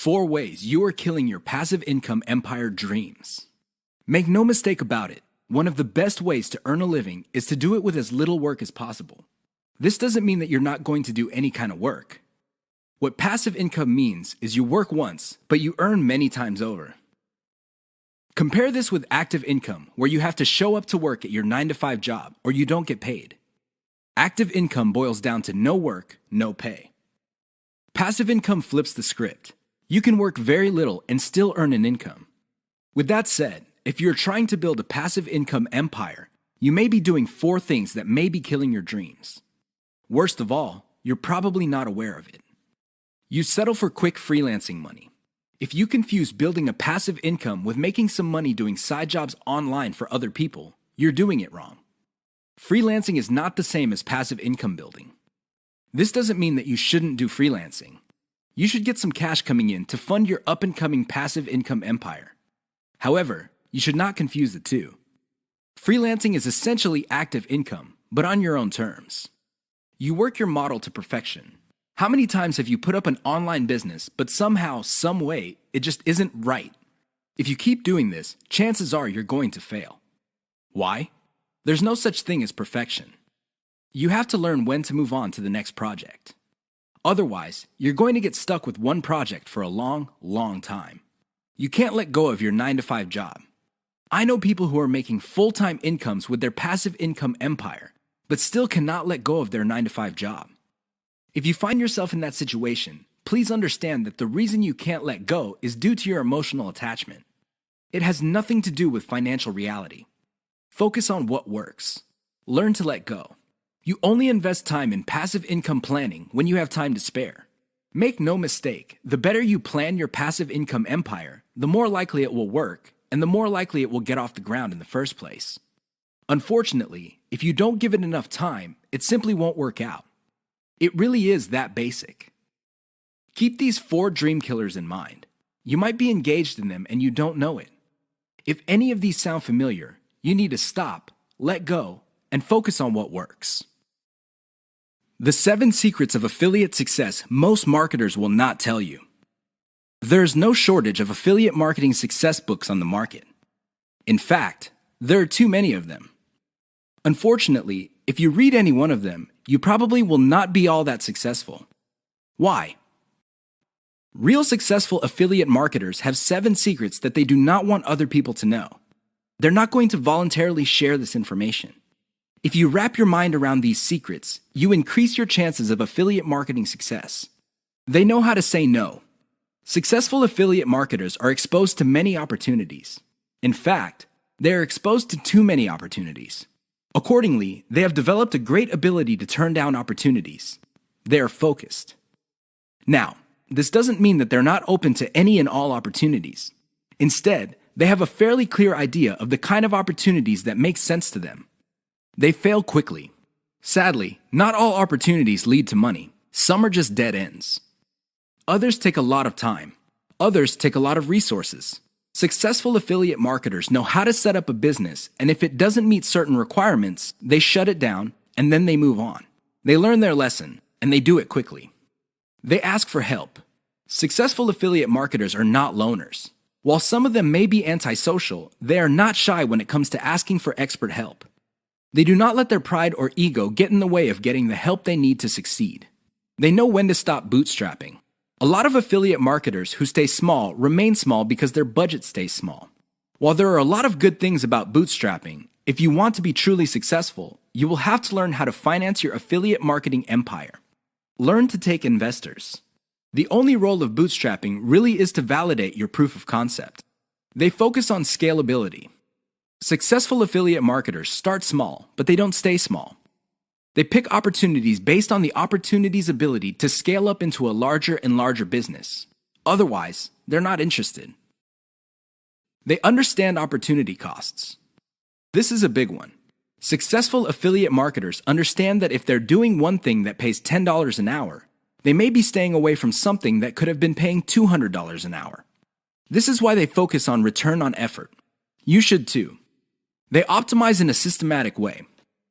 4 ways you are killing your passive income empire dreams. Make no mistake about it, one of the best ways to earn a living is to do it with as little work as possible. This doesn't mean that you're not going to do any kind of work. What passive income means is you work once, but you earn many times over. Compare this with active income, where you have to show up to work at your 9-to-5 job or you don't get paid. Active income boils down to no work, no pay. Passive income flips the script. You can work very little and still earn an income. With that said, if you're trying to build a passive income empire, you may be doing 4 things that may be killing your dreams. Worst of all, you're probably not aware of it. You settle for quick freelancing money. If you confuse building a passive income with making some money doing side jobs online for other people, you're doing it wrong. Freelancing is not the same as passive income building. This doesn't mean that you shouldn't do freelancing. You should get some cash coming in to fund your up-and-coming passive income empire. However, you should not confuse the two. Freelancing is essentially active income, but on your own terms. You work your model to perfection. How many times have you put up an online business, but somehow, some way, it just isn't right? If you keep doing this, chances are you're going to fail. Why? There's no such thing as perfection. You have to learn when to move on to the next project. Otherwise, you're going to get stuck with one project for a long, long time. You can't let go of your 9-to-5 job. I know people who are making full-time incomes with their passive income empire, but still cannot let go of their 9-to-5 job. If you find yourself in that situation, please understand that the reason you can't let go is due to your emotional attachment. It has nothing to do with financial reality. Focus on what works. Learn to let go. You only invest time in passive income planning when you have time to spare. Make no mistake, the better you plan your passive income empire, the more likely it will work, and the more likely it will get off the ground in the first place. Unfortunately, if you don't give it enough time, it simply won't work out. It really is that basic. Keep these 4 dream killers in mind. You might be engaged in them and you don't know it. If any of these sound familiar, you need to stop, let go, and focus on what works. The 7 secrets of affiliate success most marketers will not tell you. There's no shortage of affiliate marketing success books on the market. In fact, there are too many of them. Unfortunately, if you read any one of them, you probably will not be all that successful. Why? Real successful affiliate marketers have 7 secrets that they do not want other people to know. They're not going to voluntarily share this information. If you wrap your mind around these secrets, you increase your chances of affiliate marketing success. They know how to say no. Successful affiliate marketers are exposed to many opportunities. In fact, they are exposed to too many opportunities. Accordingly, they have developed a great ability to turn down opportunities. They are focused. Now, this doesn't mean that they're not open to any and all opportunities. Instead, they have a fairly clear idea of the kind of opportunities that make sense to them. They fail quickly. Sadly, not all opportunities lead to money. Some are just dead ends. Others take a lot of time. Others take a lot of resources. Successful affiliate marketers know how to set up a business, and if it doesn't meet certain requirements, they shut it down, and then they move on. They learn their lesson, and they do it quickly. They ask for help. Successful affiliate marketers are not loners. While some of them may be antisocial, they are not shy when it comes to asking for expert help. They do not let their pride or ego get in the way of getting the help they need to succeed. They know when to stop bootstrapping. A lot of affiliate marketers who stay small remain small because their budget stays small. While there are a lot of good things about bootstrapping, if you want to be truly successful, you will have to learn how to finance your affiliate marketing empire. Learn to take investors. The only role of bootstrapping really is to validate your proof of concept. They focus on scalability. Successful affiliate marketers start small, but they don't stay small. They pick opportunities based on the opportunity's ability to scale up into a larger and larger business. Otherwise, they're not interested. They understand opportunity costs. This is a big one. Successful affiliate marketers understand that if they're doing one thing that pays $10 an hour, they may be staying away from something that could have been paying $200 an hour. This is why they focus on return on effort. You should too. They optimize in a systematic way.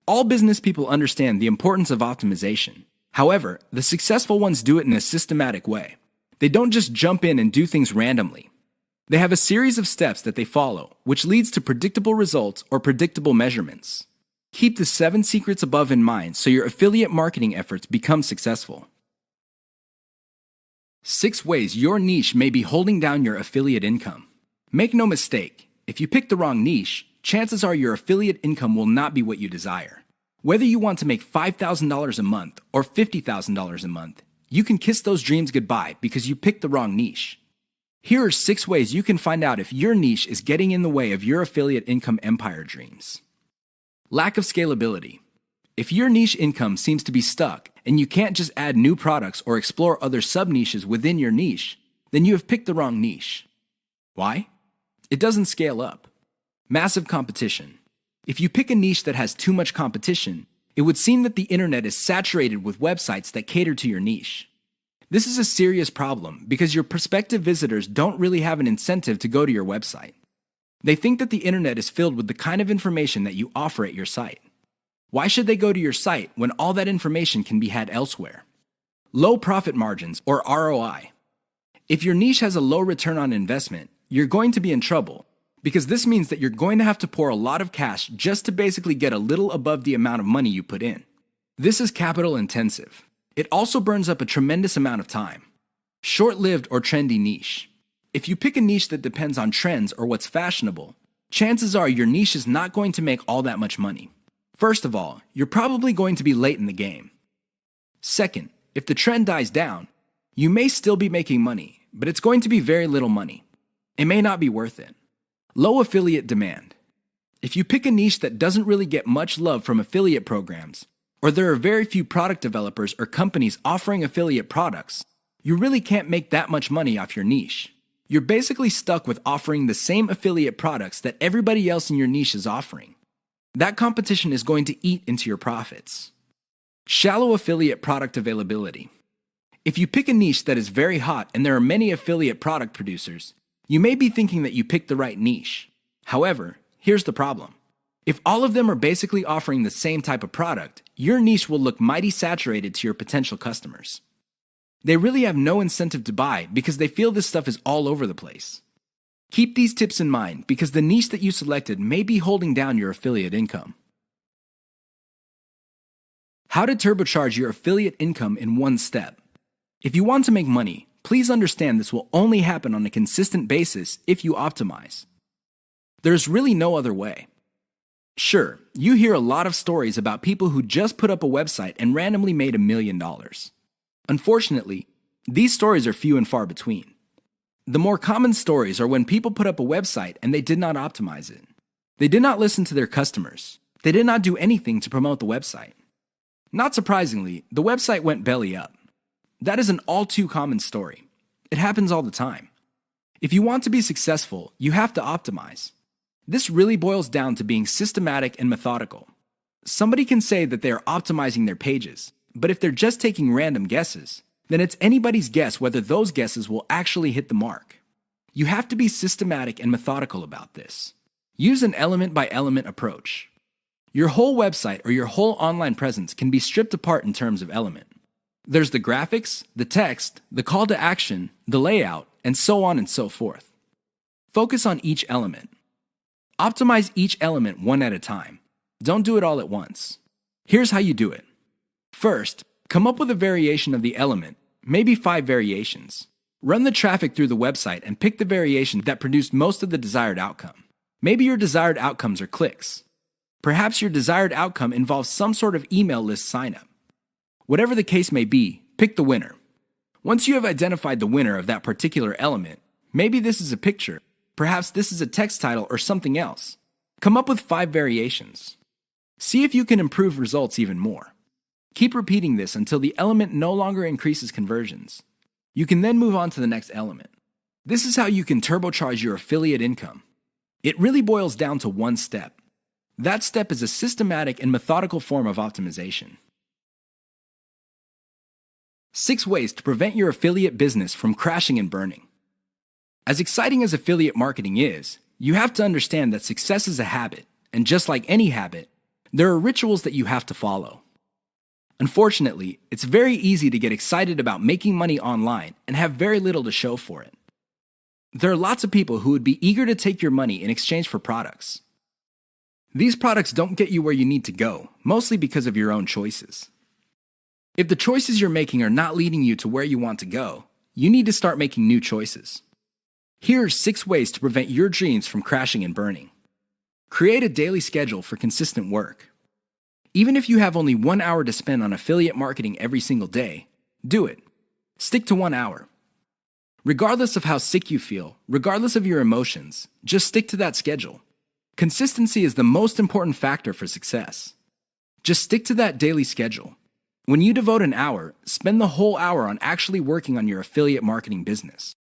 All business people understand the importance of optimization. However, the successful ones do it in a systematic way. They don't just jump in and do things randomly. They have a series of steps that they follow, which leads to predictable results or predictable measurements. Keep the 7 secrets above in mind so your affiliate marketing efforts become successful. 6 ways your niche may be holding down your affiliate income. Make no mistake, if you pick the wrong niche, chances are your affiliate income will not be what you desire. Whether you want to make $5,000 a month or $50,000 a month, you can kiss those dreams goodbye because you picked the wrong niche. Here are 6 ways you can find out if your niche is getting in the way of your affiliate income empire dreams. Lack of scalability. If your niche income seems to be stuck and you can't just add new products or explore other sub-niches within your niche, then you have picked the wrong niche. Why? It doesn't scale up. Massive competition. If you pick a niche that has too much competition, it would seem that the internet is saturated with websites that cater to your niche. This is a serious problem because your prospective visitors don't really have an incentive to go to your website. They think that the internet is filled with the kind of information that you offer at your site. Why should they go to your site when all that information can be had elsewhere? Low profit margins, or ROI. If your niche has a low return on investment, you're going to be in trouble because this means that you're going to have to pour a lot of cash just to basically get a little above the amount of money you put in. This is capital intensive. It also burns up a tremendous amount of time. Short-lived or trendy niche. If you pick a niche that depends on trends or what's fashionable, chances are your niche is not going to make all that much money. First of all, you're probably going to be late in the game. Second, if the trend dies down, you may still be making money, but it's going to be very little money. It may not be worth it. Low affiliate demand. If you pick a niche that doesn't really get much love from affiliate programs, or there are very few product developers or companies offering affiliate products, you really can't make that much money off your niche. You're basically stuck with offering the same affiliate products that everybody else in your niche is offering. That competition is going to eat into your profits. Shallow affiliate product availability. If you pick a niche that is very hot and there are many affiliate product producers, you may be thinking that you picked the right niche. However, here's the problem. If all of them are basically offering the same type of product, your niche will look mighty saturated to your potential customers. They really have no incentive to buy because they feel this stuff is all over the place. Keep these tips in mind because the niche that you selected may be holding down your affiliate income. How to turbocharge your affiliate income in one step. If you want to make money, please understand this will only happen on a consistent basis if you optimize. There's really no other way. Sure, you hear a lot of stories about people who just put up a website and randomly made $1 million. Unfortunately, these stories are few and far between. The more common stories are when people put up a website and they did not optimize it. They did not listen to their customers. They did not do anything to promote the website. Not surprisingly, the website went belly up. That is an all too common story. It happens all the time. If you want to be successful, you have to optimize. This really boils down to being systematic and methodical. Somebody can say that they are optimizing their pages, but if they're just taking random guesses, then it's anybody's guess whether those guesses will actually hit the mark. You have to be systematic and methodical about this. Use an element-by-element approach. Your whole website or your whole online presence can be stripped apart in terms of element. There's the graphics, the text, the call to action, the layout, and so on and so forth. Focus on each element. Optimize each element one at a time. Don't do it all at once. Here's how you do it. First, come up with a variation of the element, maybe 5 variations. Run the traffic through the website and pick the variation that produced most of the desired outcome. Maybe your desired outcomes are clicks. Perhaps your desired outcome involves some sort of email list sign-up. Whatever the case may be, pick the winner. Once you have identified the winner of that particular element, maybe this is a picture, perhaps this is a text title or something else. Come up with 5 variations. See if you can improve results even more. Keep repeating this until the element no longer increases conversions. You can then move on to the next element. This is how you can turbocharge your affiliate income. It really boils down to one step. That step is a systematic and methodical form of optimization. 6 ways to prevent your affiliate business from crashing and burning. As exciting as affiliate marketing is, you have to understand that success is a habit, and just like any habit, there are rituals that you have to follow. Unfortunately, it's very easy to get excited about making money online and have very little to show for it. There are lots of people who would be eager to take your money in exchange for products. These products don't get you where you need to go, mostly because of your own choices. If the choices you're making are not leading you to where you want to go, you need to start making new choices. Here are 6 ways to prevent your dreams from crashing and burning. Create a daily schedule for consistent work. Even if you have only 1 hour to spend on affiliate marketing every single day, do it. Stick to 1 hour. Regardless of how sick you feel, regardless of your emotions, just stick to that schedule. Consistency is the most important factor for success. Just stick to that daily schedule. When you devote an hour, spend the whole hour on actually working on your affiliate marketing business.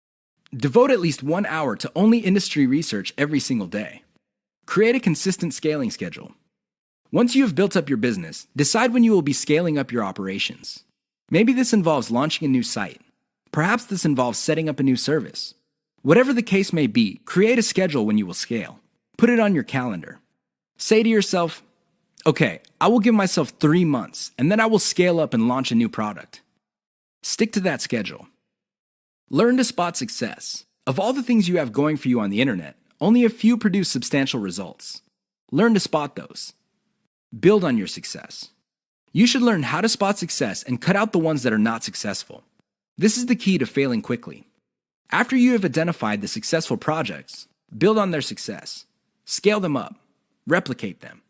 Devote at least 1 hour to only industry research every single day. Create a consistent scaling schedule. Once you have built up your business, decide when you will be scaling up your operations. Maybe this involves launching a new site. Perhaps this involves setting up a new service. Whatever the case may be, create a schedule when you will scale. Put it on your calendar. Say to yourself, okay, I will give myself 3 months, and then I will scale up and launch a new product. Stick to that schedule. Learn to spot success. Of all the things you have going for you on the internet, only a few produce substantial results. Learn to spot those. Build on your success. You should learn how to spot success and cut out the ones that are not successful. This is the key to failing quickly. After you have identified the successful projects, build on their success. Scale them up. Replicate them.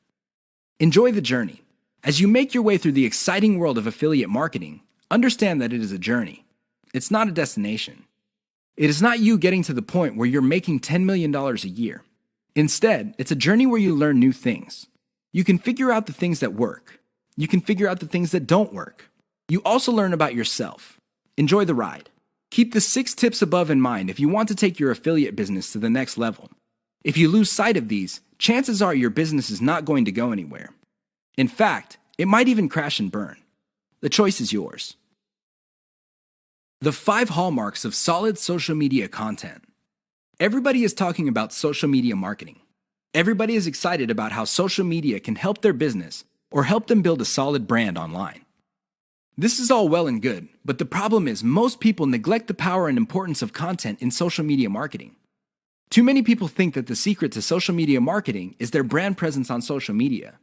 Enjoy the journey. As you make your way through the exciting world of affiliate marketing, understand that it is a journey. It's not a destination. It is not you getting to the point where you're making $10 million a year. Instead, it's a journey where you learn new things. You can figure out the things that work. You can figure out the things that don't work. You also learn about yourself. Enjoy the ride. Keep the 6 tips above in mind if you want to take your affiliate business to the next level. If you lose sight of these, chances are your business is not going to go anywhere. In fact, it might even crash and burn. The choice is yours. The 5 hallmarks of solid social media content. Everybody is talking about social media marketing. Everybody is excited about how social media can help their business or help them build a solid brand online. This is all well and good, but the problem is most people neglect the power and importance of content in social media marketing. Too many people think that the secret to social media marketing is their brand presence on social media.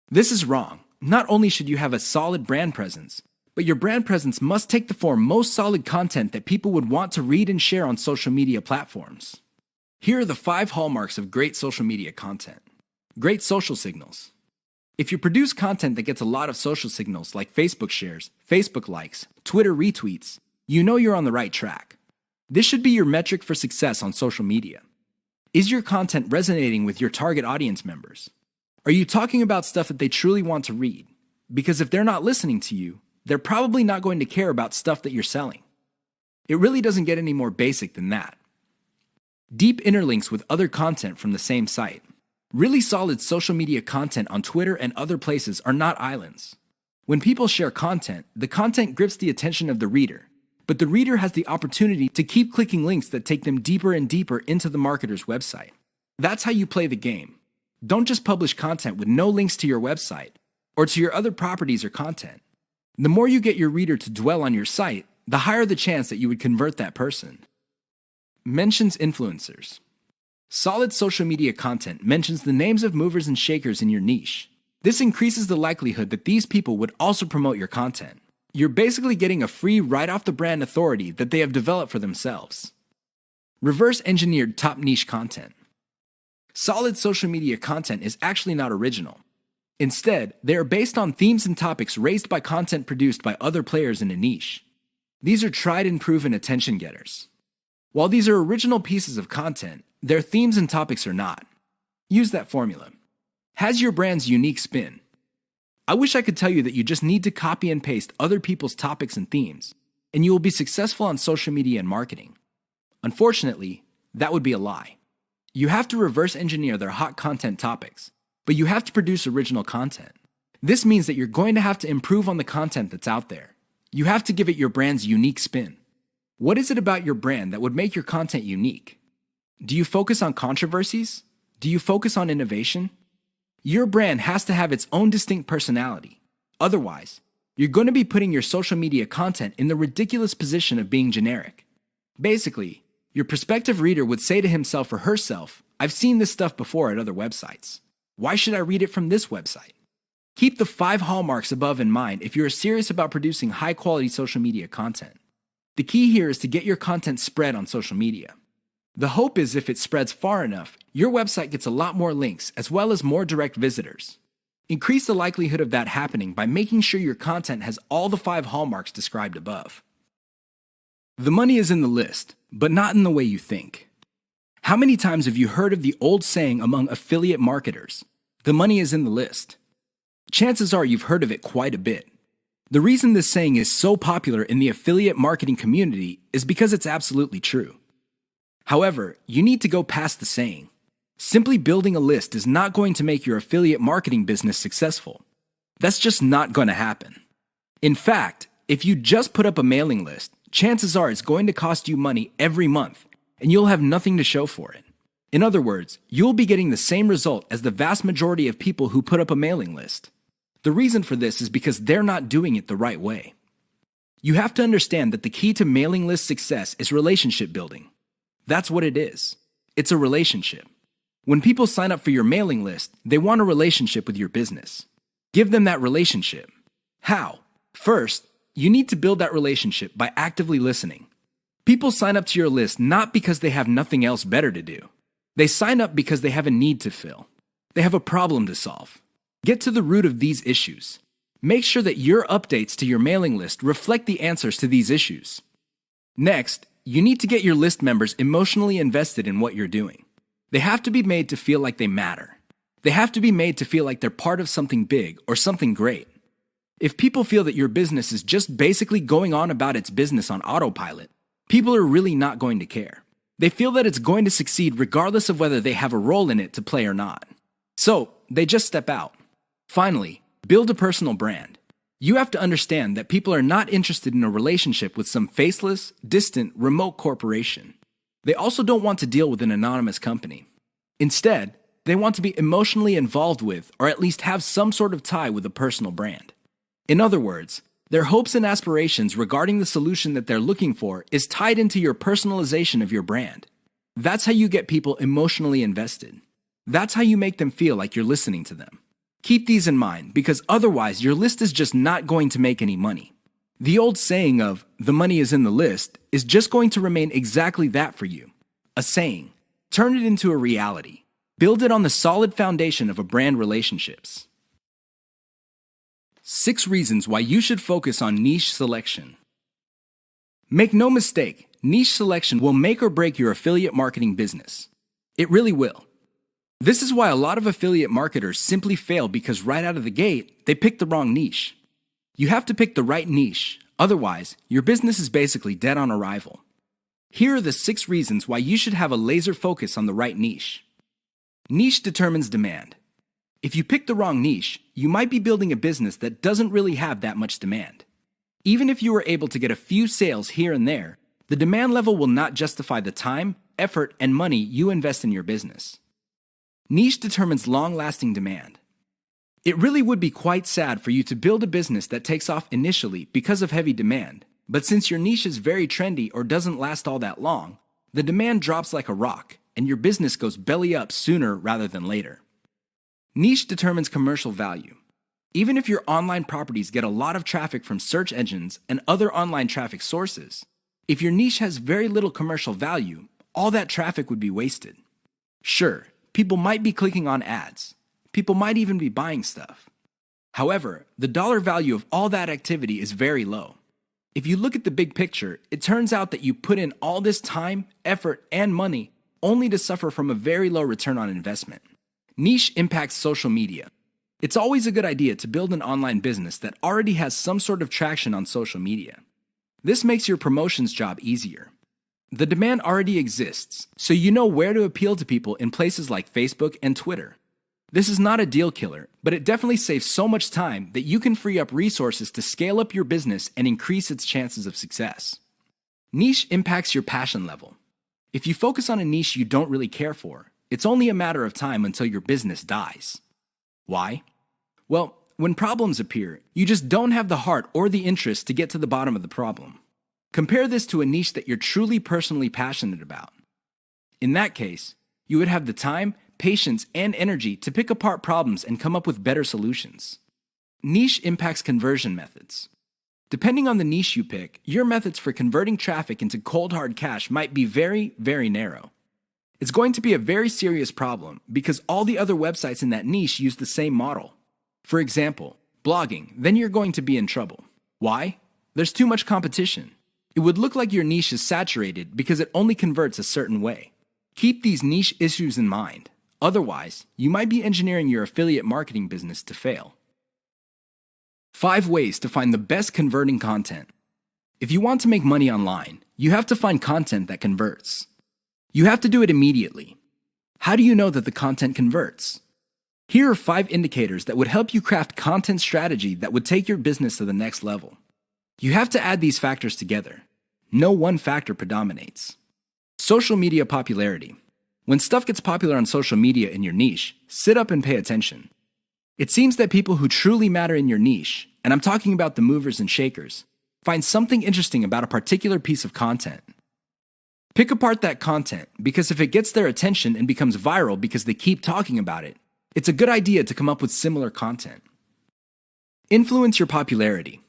This is wrong. Not only should you have a solid brand presence, but your brand presence must take the form most solid content that people would want to read and share on social media platforms. Here are the 5 hallmarks of great social media content. Great social signals. If you produce content that gets a lot of social signals like Facebook shares, Facebook likes, Twitter retweets, you know you're on the right track. This should be your metric for success on social media. Is your content resonating with your target audience members? Are you talking about stuff that they truly want to read? Because if they're not listening to you, they're probably not going to care about stuff that you're selling. It really doesn't get any more basic than that. Deep interlinks with other content from the same site. Really solid social media content on Twitter and other places are not islands. When people share content, the content grips the attention of the reader, but the reader has the opportunity to keep clicking links that take them deeper and deeper into the marketer's website. That's how you play the game. Don't just publish content with no links to your website or to your other properties or content. The more you get your reader to dwell on your site, the higher the chance that you would convert that person. Mentions influencers. Solid social media content mentions the names of movers and shakers in your niche. This increases the likelihood that these people would also promote your content. You're basically getting a free right-off-the-brand authority that they have developed for themselves. Reverse-engineered top niche content. Solid social media content is actually not original. Instead, they are based on themes and topics raised by content produced by other players in a niche. These are tried and proven attention getters. While these are original pieces of content, their themes and topics are not. Use that formula. Has your brand's unique spin. I wish I could tell you that you just need to copy and paste other people's topics and themes, and you will be successful on social media and marketing. Unfortunately, that would be a lie. You have to reverse engineer their hot content topics, but you have to produce original content. This means that you're going to have to improve on the content that's out there. You have to give it your brand's unique spin. What is it about your brand that would make your content unique? Do you focus on controversies? Do you focus on innovation? Your brand has to have its own distinct personality. Otherwise, You're going to be putting your social media content in the ridiculous position of being generic. Basically, your prospective reader would say to himself or herself, I've seen this stuff before at other websites. Why should I read it from this website? Keep the 5 hallmarks above in mind if you're serious about producing high-quality social media content. The key here is to get your content spread on social media. The hope is if it spreads far enough, your website gets a lot more links as well as more direct visitors. Increase the likelihood of that happening by making sure your content has all the 5 hallmarks described above. The money is in the list, but not in the way you think. How many times have you heard of the old saying among affiliate marketers, the money is in the list? Chances are you've heard of it quite a bit. The reason this saying is so popular in the affiliate marketing community is because it's absolutely true. However, you need to go past the saying. Simply building a list is not going to make your affiliate marketing business successful. That's just not going to happen. In fact, if you just put up a mailing list, chances are it's going to cost you money every month, and you'll have nothing to show for it. In other words, you'll be getting the same result as the vast majority of people who put up a mailing list. The reason for this is because they're not doing it the right way. You have to understand that the key to mailing list success is relationship building. That's what it is. It's a relationship. When people sign up for your mailing list, they want a relationship with your business. Give them that relationship. How? First, you need to build that relationship by actively listening. People sign up to your list not because they have nothing else better to do. They sign up because they have a need to fill. They have a problem to solve. Get to the root of these issues. Make sure that your updates to your mailing list reflect the answers to these issues. Next, you need to get your list members emotionally invested in what you're doing. They have to be made to feel like they matter. They have to be made to feel like they're part of something big or something great. If people feel that your business is just basically going on about its business on autopilot, people are really not going to care. They feel that it's going to succeed regardless of whether they have a role in it to play or not. So, they just step out. Finally, build a personal brand. You have to understand that people are not interested in a relationship with some faceless, distant, remote corporation. They also don't want to deal with an anonymous company. Instead, they want to be emotionally involved with, or at least have some sort of tie with a personal brand. In other words, their hopes and aspirations regarding the solution that they're looking for is tied into your personalization of your brand. That's how you get people emotionally invested. That's how you make them feel like you're listening to them. Keep these in mind, because otherwise your list is just not going to make any money. The old saying of, the money is in the list, is just going to remain exactly that for you. A saying. Turn it into a reality. Build it on the solid foundation of a brand relationships. 6 reasons why you should focus on niche selection. Make no mistake, niche selection will make or break your affiliate marketing business. It really will. This is why a lot of affiliate marketers simply fail because right out of the gate, they pick the wrong niche. You have to pick the right niche, otherwise, your business is basically dead on arrival. Here are the 6 reasons why you should have a laser focus on the right niche. Niche determines demand. If you pick the wrong niche, you might be building a business that doesn't really have that much demand. Even if you were able to get a few sales here and there, the demand level will not justify the time, effort, and money you invest in your business. Niche determines long-lasting demand. It really would be quite sad for you to build a business that takes off initially because of heavy demand, but since your niche is very trendy or doesn't last all that long, the demand drops like a rock, and your business goes belly up sooner rather than later. Niche determines commercial value. Even if your online properties get a lot of traffic from search engines and other online traffic sources, if your niche has very little commercial value, all that traffic would be wasted. Sure, people might be clicking on ads. People might even be buying stuff. However, the dollar value of all that activity is very low. If you look at the big picture, it turns out that you put in all this time, effort, and money only to suffer from a very low return on investment. Niche impacts social media. It's always a good idea to build an online business that already has some sort of traction on social media. This makes your promotions job easier. The demand already exists, so you know where to appeal to people in places like Facebook and Twitter. This is not a deal killer, but it definitely saves so much time that you can free up resources to scale up your business and increase its chances of success. Niche impacts your passion level. If you focus on a niche you don't really care for, it's only a matter of time until your business dies. Why? Well, when problems appear, you just don't have the heart or the interest to get to the bottom of the problem. Compare this to a niche that you're truly personally passionate about. In that case, you would have the time, patience, and energy to pick apart problems and come up with better solutions. Niche impacts conversion methods. Depending on the niche you pick, your methods for converting traffic into cold hard cash might be very, very narrow. It's going to be a very serious problem because all the other websites in that niche use the same model. For example, blogging, then you're going to be in trouble. Why? There's too much competition. It would look like your niche is saturated because it only converts a certain way. Keep these niche issues in mind. Otherwise, you might be engineering your affiliate marketing business to fail. 5 ways to find the best converting content. If you want to make money online, you have to find content that converts. You have to do it immediately. How do you know that the content converts? Here are 5 indicators that would help you craft content strategy that would take your business to the next level. You have to add these factors together. No one factor predominates. Social media popularity. When stuff gets popular on social media in your niche, sit up and pay attention. It seems that people who truly matter in your niche, and I'm talking about the movers and shakers, find something interesting about a particular piece of content. Pick apart that content because if it gets their attention and becomes viral because they keep talking about it, it's a good idea to come up with similar content. Influence your popularity.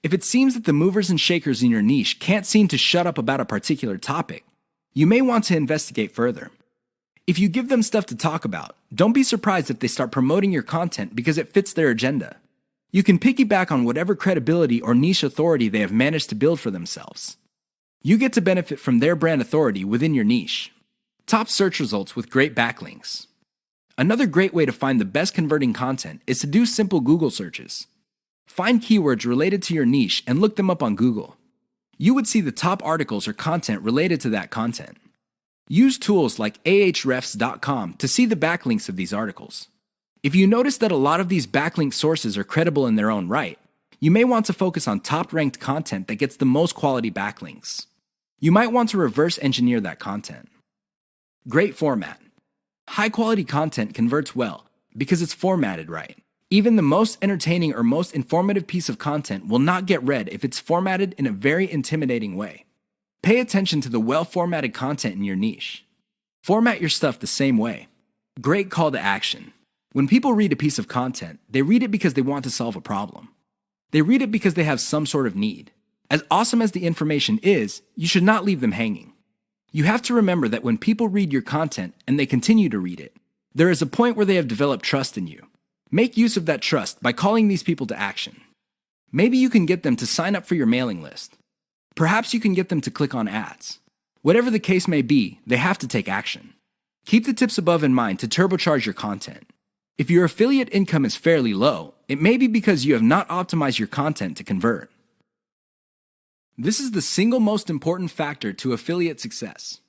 If it seems that the movers and shakers in your niche can't seem to shut up about a particular topic, you may want to investigate further. If you give them stuff to talk about, don't be surprised if they start promoting your content because it fits their agenda. You can piggyback on whatever credibility or niche authority they have managed to build for themselves. You get to benefit from their brand authority within your niche. Top search results with great backlinks. Another great way to find the best converting content is to do simple Google searches. Find keywords related to your niche and look them up on Google. You would see the top articles or content related to that content. Use tools like ahrefs.com to see the backlinks of these articles. If you notice that a lot of these backlink sources are credible in their own right, you may want to focus on top-ranked content that gets the most quality backlinks. You might want to reverse engineer that content. Great format. High-quality content converts well because it's formatted right. Even the most entertaining or most informative piece of content will not get read if it's formatted in a very intimidating way. Pay attention to the well-formatted content in your niche. Format your stuff the same way. Great call to action. When people read a piece of content, they read it because they want to solve a problem. They read it because they have some sort of need. As awesome as the information is, you should not leave them hanging. You have to remember that when people read your content and they continue to read it, there is a point where they have developed trust in you. Make use of that trust by calling these people to action. Maybe you can get them to sign up for your mailing list. Perhaps you can get them to click on ads. Whatever the case may be, they have to take action. Keep the tips above in mind to turbocharge your content. If your affiliate income is fairly low, it may be because you have not optimized your content to convert. This is the single most important factor to affiliate success.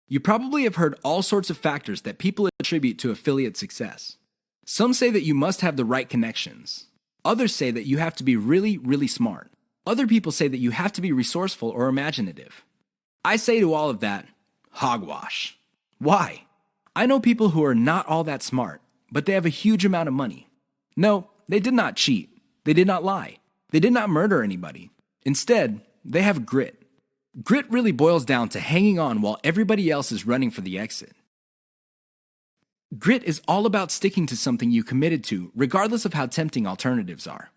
You probably have heard all sorts of factors that people attribute to affiliate success. Some say that you must have the right connections. Others say that you have to be really, really smart. Other people say that you have to be resourceful or imaginative. I say to all of that, hogwash. Why? I know people who are not all that smart, but they have a huge amount of money. No, they did not cheat. They did not lie. They did not murder anybody. Instead, they have grit. Grit really boils down to hanging on while everybody else is running for the exit. Grit is all about sticking to something you committed to, regardless of how tempting alternatives are.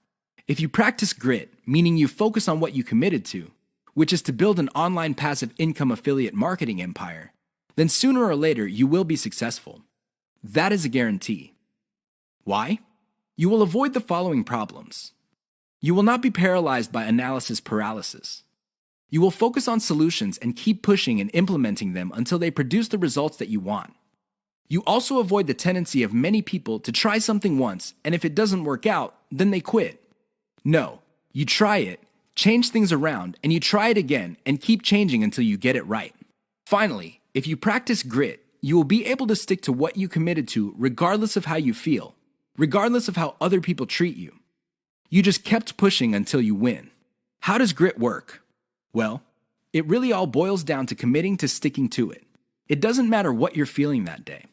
If you practice grit, meaning you focus on what you committed to, which is to build an online passive income affiliate marketing empire, then sooner or later you will be successful. That is a guarantee. Why? You will avoid the following problems. You will not be paralyzed by analysis paralysis. You will focus on solutions and keep pushing and implementing them until they produce the results that you want. You also avoid the tendency of many people to try something once, and if it doesn't work out, then they quit. No, you try it, change things around, and you try it again and keep changing until you get it right. Finally, if you practice grit, you will be able to stick to what you committed to regardless of how you feel, regardless of how other people treat you. You just kept pushing until you win. How does grit work? Well, it really all boils down to committing to sticking to it. It doesn't matter what you're feeling that day.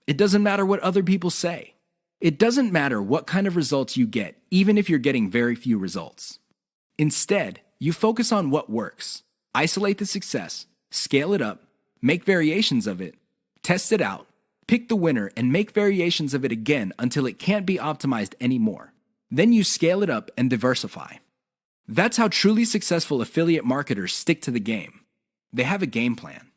It doesn't matter what other people say. It doesn't matter what kind of results you get, even if you're getting very few results. Instead, you focus on what works. Isolate the success, scale it up, make variations of it, test it out, pick the winner, and make variations of it again until it can't be optimized anymore. Then you scale it up and diversify. That's how truly successful affiliate marketers stick to the game. They have a game plan.